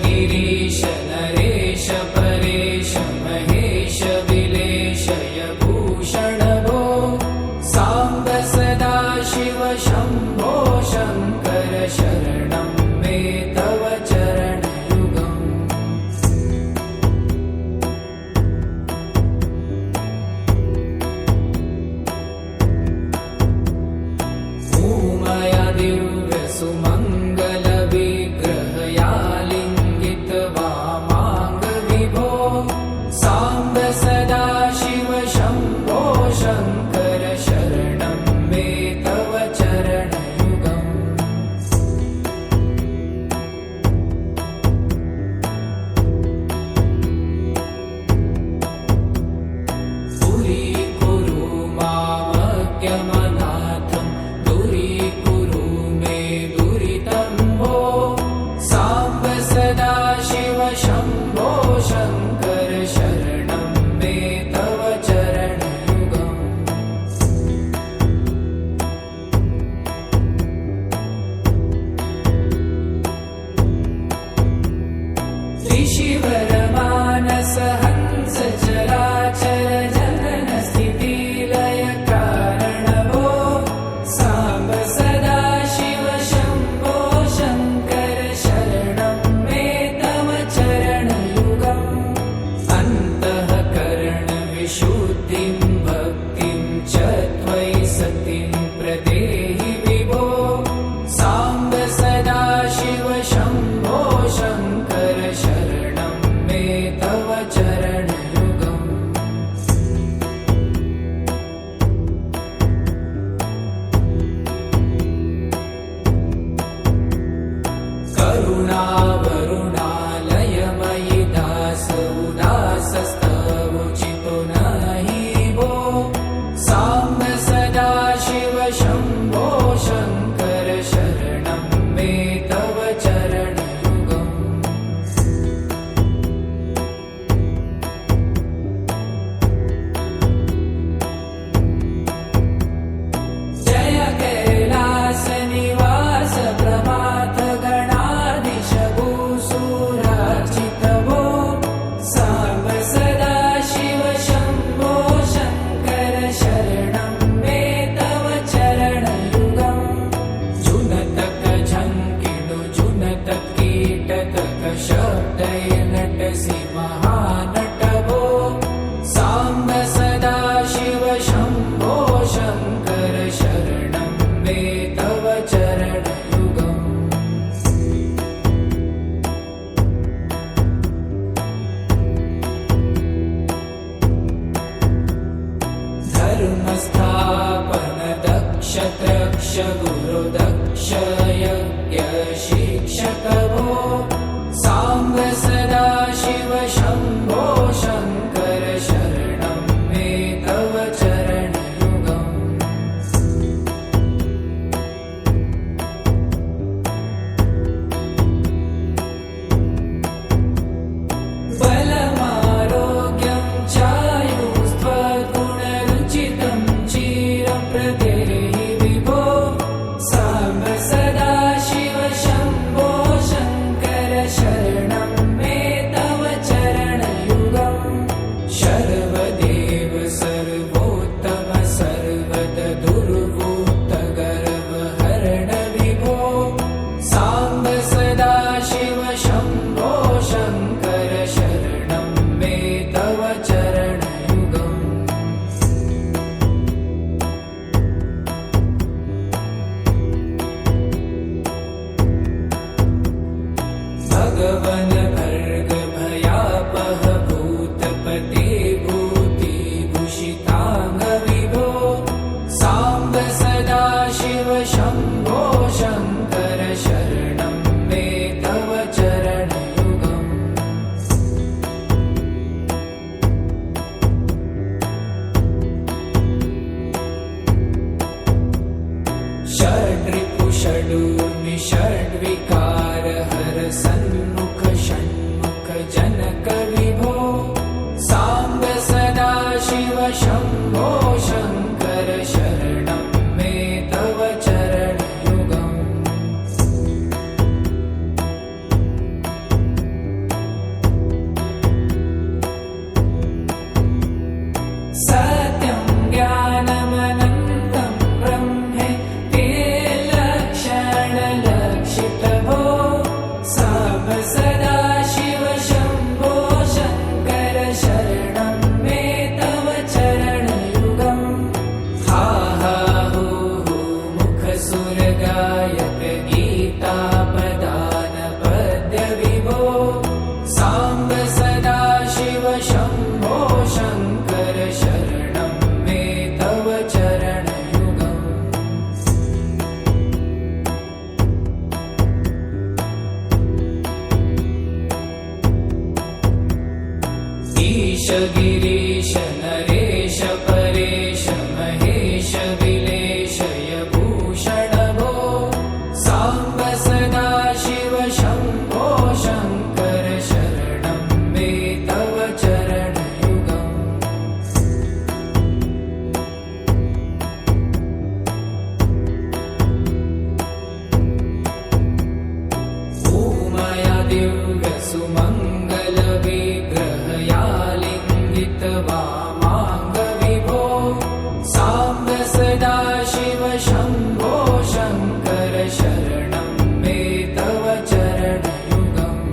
गिरीश नरेश परेश महेश विलेशय भूषण भो साम्ब सदा शिव शम्भो शङ्कर शरणं मे तव चरणयुगम् भूमया दिव्य सुमङ्गल विग्रहया लिङ्गित वामाङ्ग विभो साम्ब सदा शिव शम्भो शङ्कर शरणं मे तव चरणयुगम् दूरीकुरु मामज्ञमनाथं दूरीकुरु मे दुरितं भो साम्ब सदा शिव शम्भो शङ्कर शरणं मे तव चरणयुगम् त्रिशिवरमानस हंस चराचर जनन स्थिति लय कारण भो साम्ब सदा शिव शम्भो शङ्कर शरणं मे तव चरणयुगम् अन्तःकरण विशुद्धिं भक्तिं च त्वयि सतिं प्रदेहि विभो साम्ब सदा शिव शम्भो शङ्कर शरणं मे तव चरणयुगम् करुणावरुणालयमयि दास उदासस्तवोचितो नहि भो साम्ब सदा शिव शम्भो शङ्कर शरणं मे तव चरणयुगम् जय कैलास निवास प्रभात गणाधीश भूसुरार्चित भो साम्ब सदा शिव शम्भो शङ्कर शरणं मे तव चरणयुगम् जुनतक झङ्किणु जुनतक कीटतक शब्दैर्नटसि महानट भो साम्ब सदा शिव शम्भो शङ्कर शरणं मे तव चरणयुगम् धर्मस्थापन दक्ष त्रक्ष गुरु दक्ष यज्ञ शिक्षक भो साम्ब सदा शिव शम्भो शङ्कर शरणं मे तव चरणयुगम् बलमारोग्यं चायुस्त्वगुणरुचितं चिरं प्रदेहि विभो साम्ब सदा शिव शम्भो शङ्कर शरणं मे तव चरणयुगम् शर्वदेव सर्वोत्तम सर्वद दुर्वूत गर्वहरण विभो साम्ब सदा शिव शम्भो शङ्कर शरणं मे तव चरणयुगम् भगवन् भर्ग भयापह भूतपते भूतिभूषिताङ्ग विभो साम्ब सदा शिव शम्भो शङ्कर शरणं मे तव चरणयुगम् षड्रिपु षडूर्मि षड्विकार हर सन्मुख षण्मुख जनक विभो साम्ब सदा शिव शम्भो शङ्कर शरणं मे तव चरणयुगम् सत्यं ज्ञानमनन्तं ब्रह्मेति लक्षणलक्षितभो साम्ब सदाशिव शम्भो शङ्कर शरणं मे तव चरणयुगम् हा हा हू हू मुखसुरगायक गीतापदान पद्यविभो साम्ब सदाशिव शम्भो शङ्कर शरणं मे तव चरणयुगम् ईश गिरीश नरेश परेश महेश विलेशय भूषण भो साम्ब सदाशिव शम्भो शङ्कर शरणं मे तव चरणयुगम् भूमया दिव्यसुमङ्गलविग्रहया लिङ्गितवामाङ्गविभो साम्ब सदाशिव शम्भो शङ्कर शरणं मे तव चरणयुगम्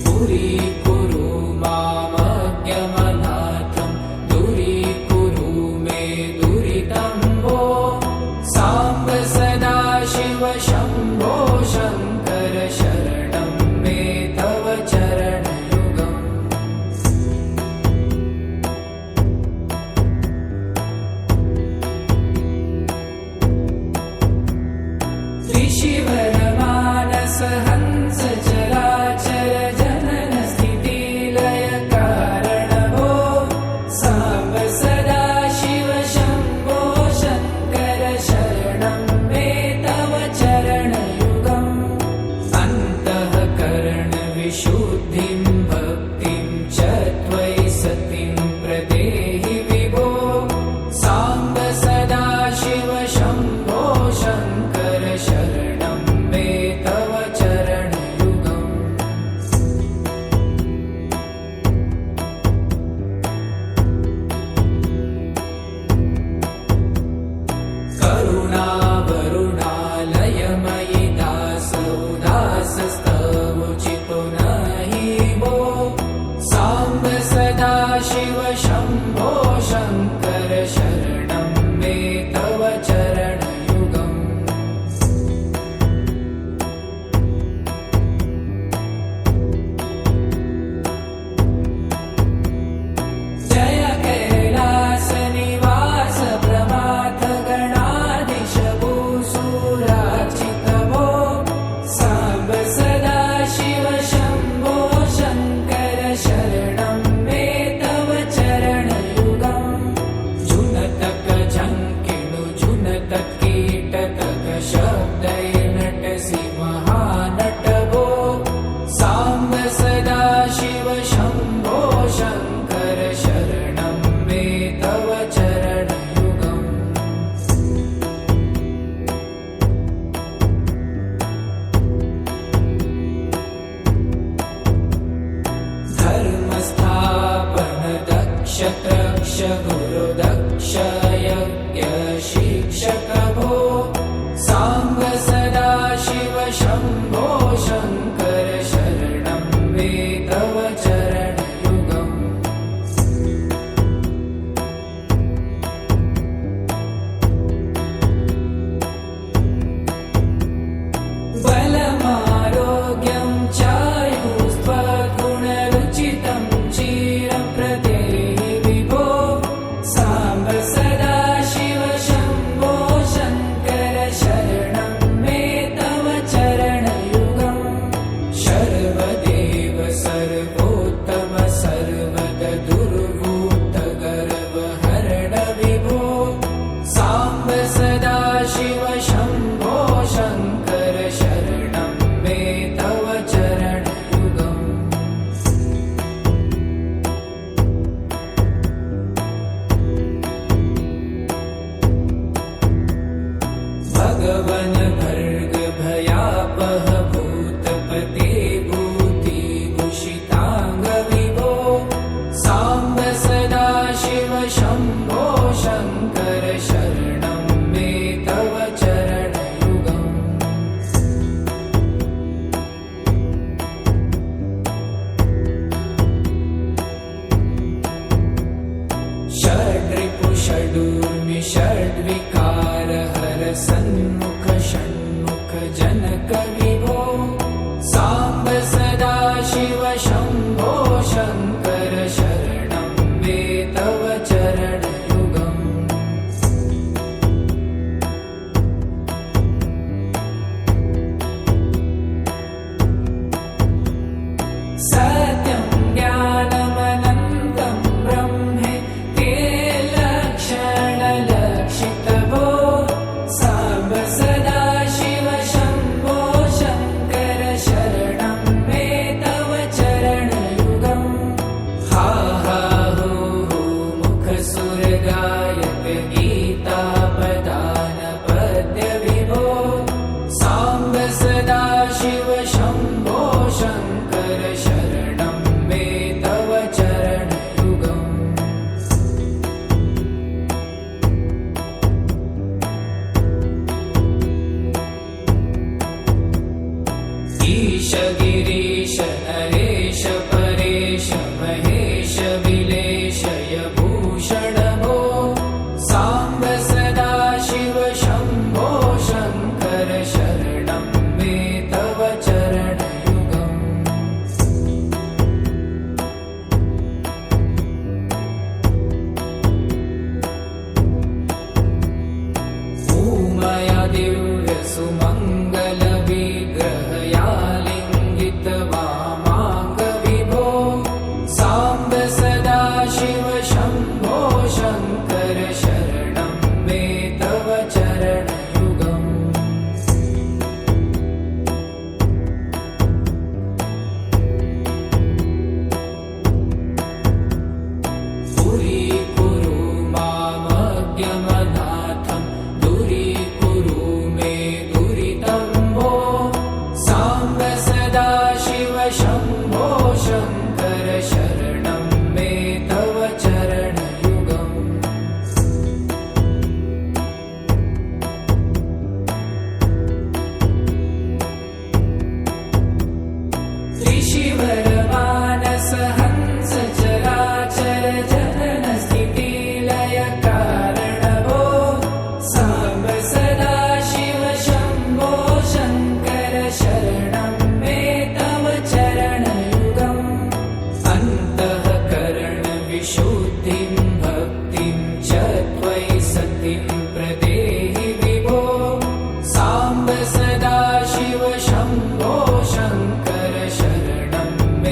पुरीकुरु मामज्ञमनाथं दूरीकुरु मे दुरितं भो साम्ब सदाशिव शम्भो शङ्कर शरणं मे तव चरणयुगम् त्रिशिवरमानस हंस चराचर जनन स्थितिलय कारणभो साम्ब सदाशिव शम्भो शङ्कर शरणं मे तव चरणयुगम् अन्तःकरणविशुद्धिं भक्तिं च त्वयि सतिं प्रदेहि विभो साम्ब सदाशिव शम्भो शङ्कर शरणं मे तव चरणयुगम् करुणावरुणालयमयि दासौ दासस्तवोचितो नहि भो साम्ब सदाशिव शम्भो शङ्कर शरणं मे तव चरणयुगम् जय कैलासनिवास प्रमाथ गणाधीश भूसुरार्चित भो साम्ब सदाशिव शम्भो शङ्कर शरणं मे तव चरणयुगम् झुनतक झङ्किणु झुनतक कीटतक शब्दैर्नटसि महानट भो साम्ब सदाशिव शम्भो शङ्कर शरणं मे तव चरणयुगम् धर्मस्थापन दक्ष त्रक्ष गुरुदक्ष यज्ञ शिक्षक भो साम्ब सदाशिव शम्भो शङ्कर शरणं मे तव चरणयुगम् बलमारोग्यं चायुस्त्वगुणरुचितं चिरं प्रदेहि विभो साम्ब सदाशिव शम्भो शङ्कर शरणं मे तव चरणयुगम् भयावह भूतपते भूतिभूषिताङ्ग विभो साम्ब सदाशिव शम्भो शङ्कर शरणं मे तव चरणयुगम् षड्रिपु षडूर्मि षड्विकार हर सन्मुख षण्मुख जनक विभो साम्ब सदाशिव शम्भो शङ्कर शरणं मे तव चरणयुगम् सत्यं ज्ञानमनन्तं ब्रह्मे ते लक्षणलक्षितभो साम्ब सदाशिव शम्भो शङ्कर शरणं मे तव चरणयुगम् हा हा हो हो मुखसुरगायक गीतापदान पद्य विभो साम्ब सदाशिव शम्भो शङ्कर शरणं मे तव चरणयुगम् ईश गिरीश नरेश परेश महेश विलेशय भूषण भो साम्ब सदाशिव शम्भो शङ्कर शरणं मे तव चरणयुगम् उमया दिव्य सुमङ्गल विग्रहया लिङ्गित वामाङ्ग विभो साम्ब सदाशिव शम्भो शङ्कर शरणं मे तव चरणयुगम् पुरीकुरु मामज्ञमनाथं दूरीकुरु मे दुरितं भो साम्ब सदाशिव शम्भो शङ्कर शरणं मे तव चरणयुगम् त्रिशिवरमानस हंस चराचर जनन स्थितिलय कारण भो साम्ब सदाशिव शम्भो शङ्कर शरणं मे तव चरणयुगम् अन्तःकरण विशुद्धिं भक्तिं च त्वयि सतिं प्रदेहि विभो साम्ब सदाशिव शम्भो शङ्कर शरणं मे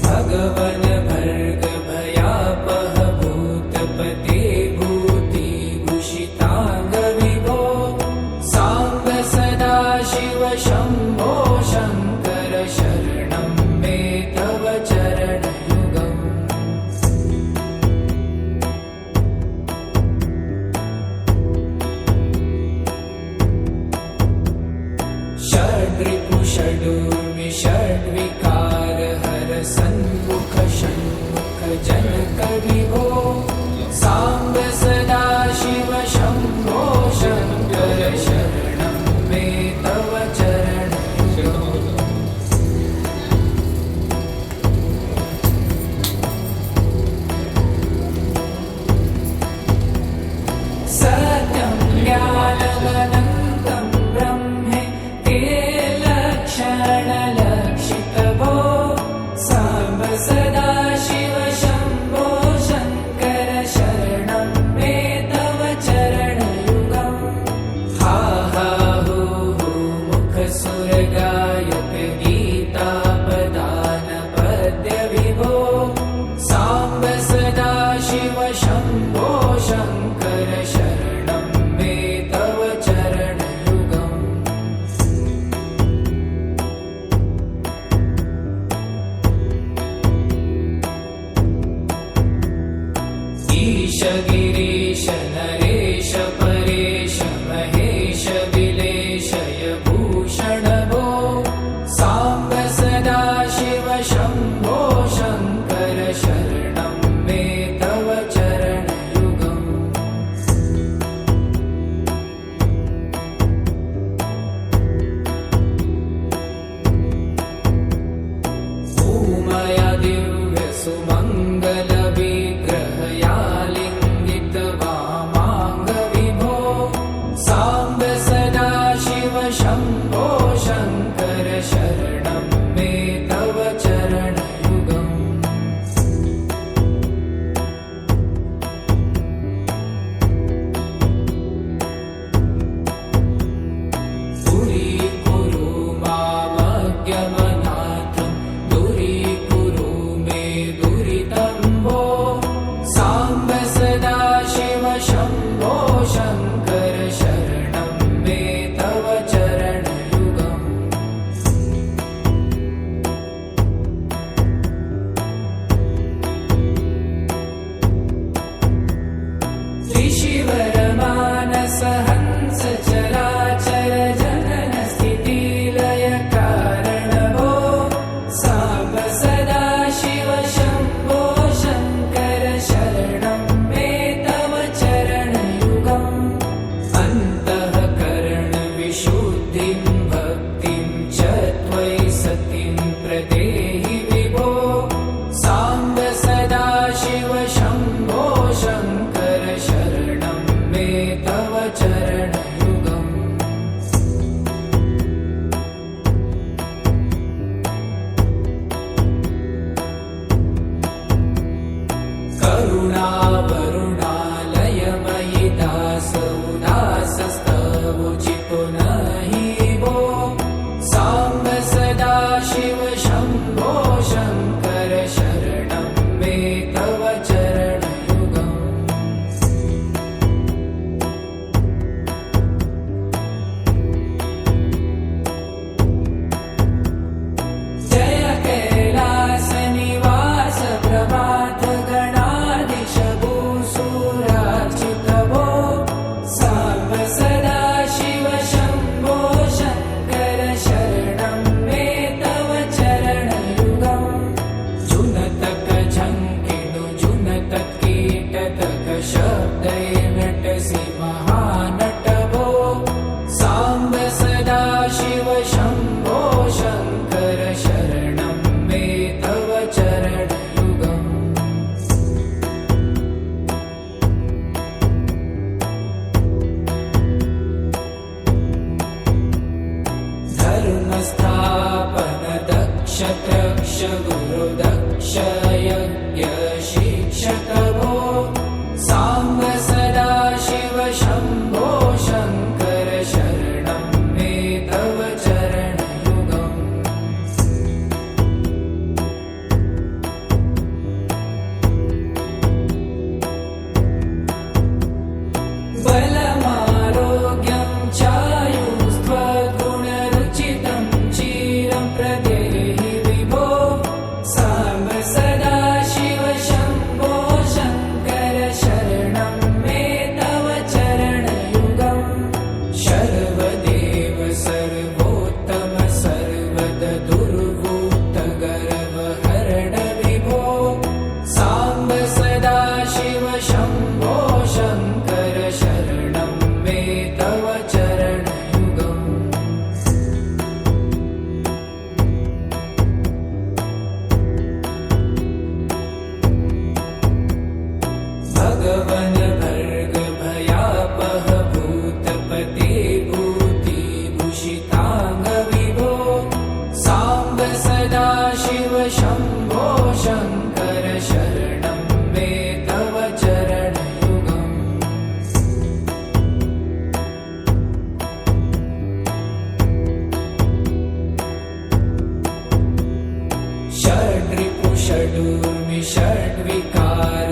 भगवन भर्ग भयापह भूतपते भूतिभूषितांग विभो सांब सदा शिव शंभो शंकर शरणं मे तव चरणयुगम् षड्रिपु षडूर्मि षड्विकार हर सन्मुख षण्मुख जनक विभो सांब सदा शिव शंभो शंकर शरणं मे तव चरणयुगम् सत्यं ज्ञानमनन्तं ब्रह्मे ते लक्षणलक्षितभो सांब सदा शिव शंभो शंकर शरणं मे तव चरणयुगम् हा हा हू हू मुखसुरगायक गीतापदान पद्य विभो सांब सदा शिव शंभो शंकर शरणं मे तव चरणयुगम् ईश गिरीश नरेश परेश महेश विलेशय भूषण भो सांब सदा शिव शंभो शंकर शरणं मे तव चरणयुगम् उमया दिव्य सुमंगल विग्रहया लिंगित वामांग विभो सांब सदा शिव शंभो शंकर शरणं मे तव चरणयुगम् दूरीकुरु मामज्ञमनाथं दूरीकुरु मे दुरितं भो सांब सदा शिव शंभो शंकर शरणं मे तव चरणयुगम् त्रिशिवरमानस हंस चराचर जनन स्थिति लय कारण भो सांब सदा शिव शंभो शंकर शरणं मे तव चरणयुगम् अन्तःकरण विशुद्धिं भक्तिं च त्वयि सतिं प्रदेहि विभो सांब सदा शिव शंभो शंकर शरणं मे तव चरणयुगम् करुणावरुणालयमयि दास उदासस्तवोचितो नहि भो सांब सदा शिव शंभो शंकर शरणं मे तव चरणयुगम् जय कैलास निवास प्रभात गणाधीश भूसुरार्चित भो सांब सदा शिव शंभो शंकर शरणं मे तव चरणयुगम् जुनतक झंकिणु जुनतक कीटतक शब्दै नटसि महानट भो सांब सदा शिव शंभो शंकर शरणं मे तव चरणयुगम् धर्मस्थापन दक्ष त्रक्ष गुरुदक्ष यज्ञ शिक्षक भो सांब सदा शिव शंभो शंकर शरणं मे तव चरणयुगम् षडूर्मि षड्विकार